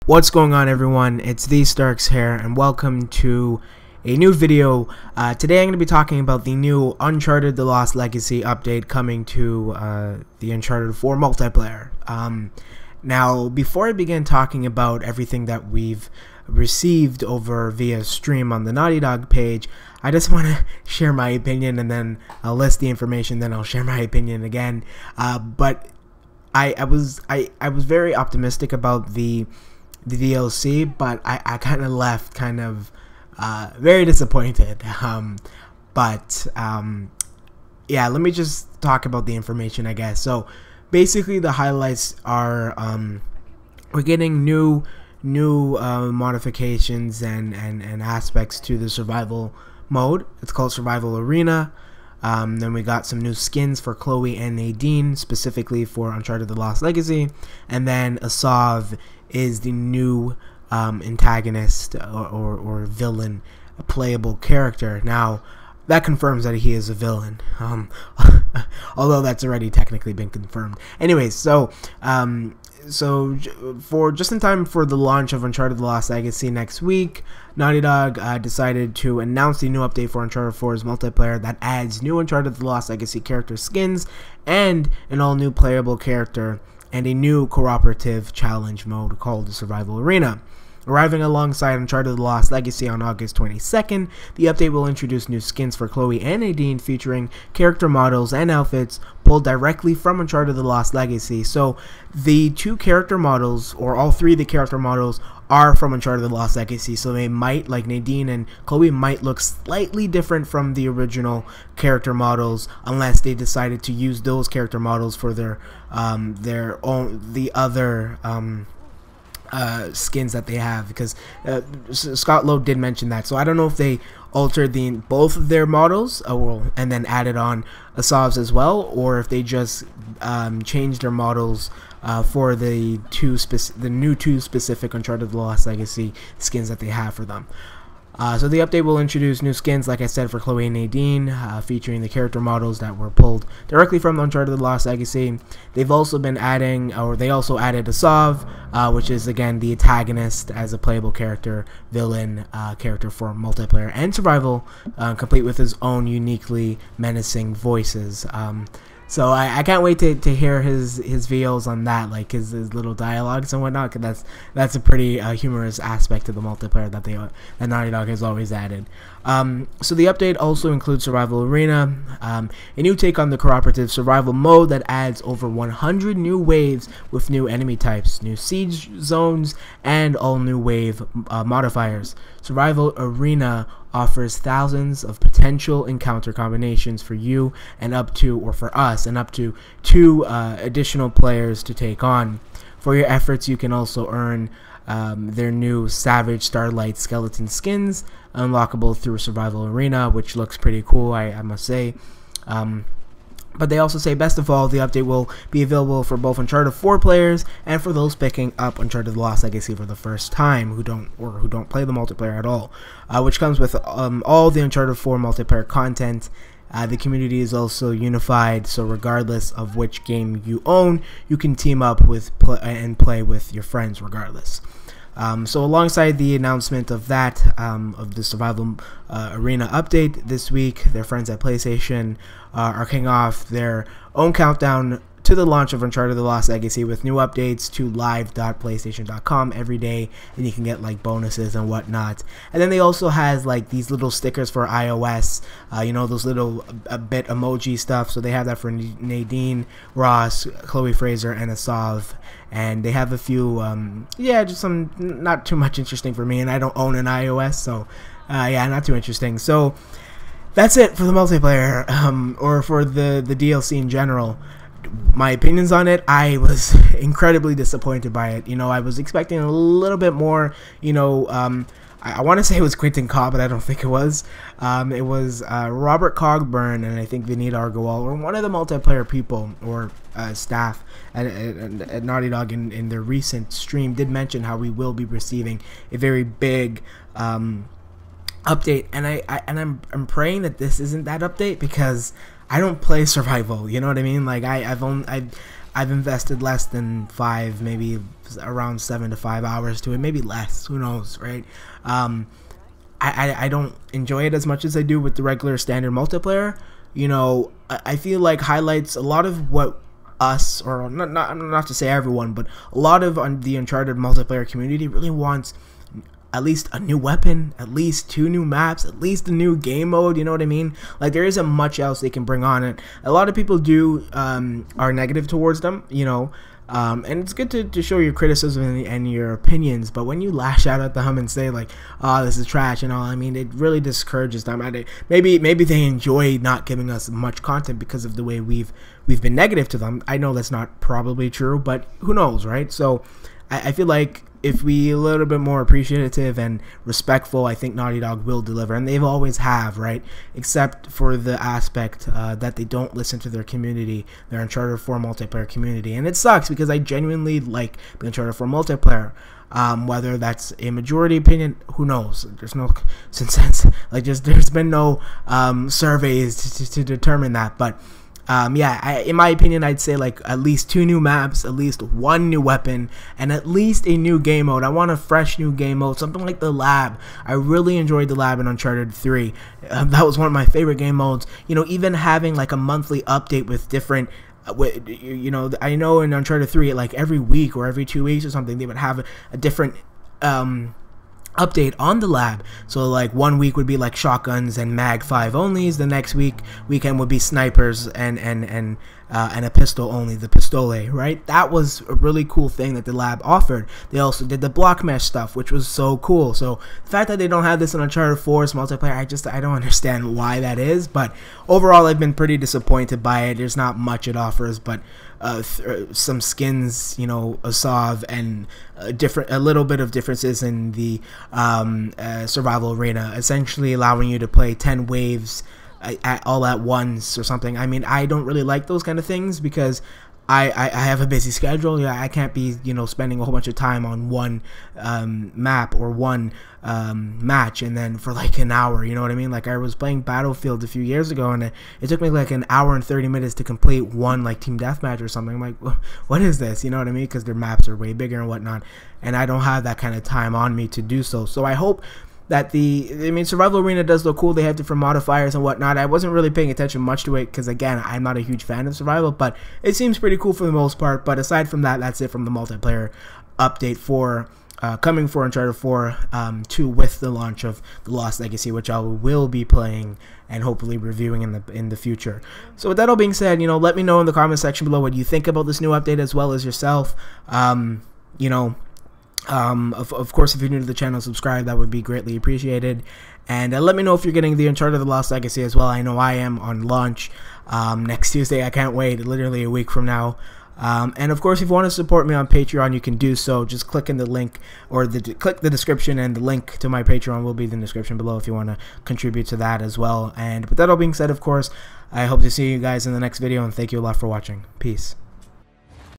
What's going on, everyone? It's TheStarkz here, and welcome to a new video. Today I'm going to be talking about the new Uncharted: The Lost Legacy update coming to the Uncharted 4 multiplayer. Now, before I begin talking about everything that we've received over via stream on the Naughty Dog page, I just want to share my opinion, and then I'll list the information, then I'll share my opinion again. But I was very optimistic about the DLC, but I kind of left very disappointed. Yeah, let me just talk about the information, I guess. So basically the highlights are we're getting new modifications and aspects to the survival mode. It's called Survival Arena. Then we got some new skins for Chloe and Nadine, specifically for Uncharted: The Lost Legacy. And then Asav is the new antagonist or villain, a playable character. Now, that confirms that he is a villain, although that's already technically been confirmed. Anyways, so for just in time for the launch of Uncharted: The Lost Legacy next week, Naughty Dog decided to announce the new update for Uncharted 4's multiplayer that adds new Uncharted: The Lost Legacy character skins and an all-new playable character and a new cooperative challenge mode called the Survival Arena. Arriving alongside Uncharted: The Lost Legacy on August 22nd, the update will introduce new skins for Chloe and Nadine featuring character models and outfits pulled directly from Uncharted: The Lost Legacy. So the two character models, or all three of the character models, are from Uncharted: The Lost Legacy. So they might, like Nadine and Chloe, might look slightly different from the original character models, unless they decided to use those character models for their other skins that they have, because Scott Lowe did mention that. So I don't know if they altered both of their models and then added on Asav's as well, or if they just changed their models for the new two specific Uncharted: The Lost Legacy skins that they have for them. So the update will introduce new skins, like I said, for Chloe and Nadine, featuring the character models that were pulled directly from Uncharted: The Lost Legacy. They've also been adding, or they also added Asav, which is again the antagonist as a playable character, villain character for multiplayer and survival, complete with his own uniquely menacing voices. So I can't wait to hear his VOs on that, like his little dialogues and whatnot, because that's a pretty humorous aspect of the multiplayer that Naughty Dog has always added. So the update also includes Survival Arena, a new take on the cooperative survival mode that adds over 100 new waves with new enemy types, new siege zones, and all new wave modifiers. Survival Arena offers thousands of potential encounter combinations for you and up to, or for us, and up to 2 additional players to take on. For your efforts, you can also earn their new Savage Starlight skeleton skins, unlockable through Survival Arena, which looks pretty cool, I must say. But they also say, best of all, the update will be available for both Uncharted 4 players and for those picking up Uncharted: The Lost Legacy for the first time who don't play the multiplayer at all, which comes with all the Uncharted 4 multiplayer content. The community is also unified, so regardless of which game you own, you can team up with and play with your friends regardless. So alongside the announcement of that, of the Survival Arena update this week, their friends at PlayStation are kicking off their own countdown to the launch of Uncharted: The Lost Legacy with new updates to live.playstation.com every day, and you can get like bonuses and whatnot. And then they also has like these little stickers for iOS, you know, those little bit emoji stuff. So they have that for Nadine, Ross, Chloe Fraser, and Asav. And they have a few, yeah, just some not too much interesting for me, and I don't own an iOS, so yeah, not too interesting. So that's it for the multiplayer, or for the DLC in general. My opinions on it, I was incredibly disappointed by it. You know, I was expecting a little bit more, you know, I want to say it was Quentin Cobb, but I don't think it was. It was Robert Cogburn and I think Vinit Agarwal, or one of the multiplayer people or staff at Naughty Dog in their recent stream did mention how we will be receiving a very big update, and I'm praying that this isn't that update, because I don't play survival, you know what I mean? Like I've I've invested less than 5, maybe around 7 to 5 hours to it, maybe less, who knows, right? I don't enjoy it as much as I do with the regular standard multiplayer. You know, I feel like highlights a lot of what us, or not to say everyone, but a lot of the Uncharted multiplayer community really wants at least a new weapon, at least 2 new maps, at least a new game mode, you know what I mean? Like, there isn't much else they can bring on it. A lot of people are negative towards them, you know, and it's good to show your criticism and your opinions, but when you lash out at them and say like, oh, this is trash and all, I mean, it really discourages them. Maybe they enjoy not giving us much content because of the way we've been negative to them. I know that's not probably true, but who knows, right? So I feel like if we a little bit more appreciative and respectful, I think Naughty Dog will deliver, and they've always have, right? Except for the aspect that they don't listen to their community, their Uncharted 4 multiplayer community, and it sucks because I genuinely like the Uncharted 4 multiplayer. Whether that's a majority opinion, who knows? There's no consensus, like there's been no surveys to determine that, but. Yeah, in my opinion, I'd say like at least 2 new maps, at least 1 new weapon, and at least a new game mode. I want a fresh new game mode, something like the lab. I really enjoyed the lab in Uncharted 3. That was one of my favorite game modes. You know, even having like a monthly update with different you know, I know in Uncharted 3, like every week or every 2 weeks or something, they would have a different update on the lab. So like 1 week would be like shotguns and mag 5 onlys, the next weekend would be snipers and a pistol only, the pistole, right? That was a really cool thing that the lab offered. They also did the block mesh stuff, which was so cool. So the fact that they don't have this in Uncharted 4's multiplayer, I don't understand why that is, but overall I've been pretty disappointed by it. There's not much it offers, but some skins, you know, a SOV, and a little bit of differences in the survival arena, essentially allowing you to play 10 waves all at once or something. I mean, I don't really like those kind of things because I have a busy schedule. Yeah, I can't be, you know, spending a whole bunch of time on one map or one match and then for like an hour, you know what I mean? Like I was playing Battlefield a few years ago and it took me like an hour and 30 minutes to complete one like team deathmatch or something. I'm like, what is this? You know what I mean? Because their maps are way bigger and whatnot, and I don't have that kind of time on me to do so. So I hope that Survival Arena does look cool. They have different modifiers and whatnot. I wasn't really paying attention much to it because, again, I'm not a huge fan of Survival, but it seems pretty cool for the most part. But aside from that, that's it from the multiplayer update for coming for Uncharted 4 2 with the launch of The Lost Legacy, which I will be playing and hopefully reviewing in the future. So with that all being said, you know, let me know in the comment section below what you think about this new update as well as yourself. You know, of course, if you're new to the channel, subscribe. That would be greatly appreciated. And let me know if you're getting the Uncharted The Lost Legacy as well. I know I am on launch next Tuesday. I can't wait, literally a week from now. And of course, if you want to support me on Patreon, you can do so. Just click in the link, or click the description, and the link to my Patreon will be in the description below if you want to contribute to that as well. And with that all being said, of course, I hope to see you guys in the next video, and thank you a lot for watching. Peace.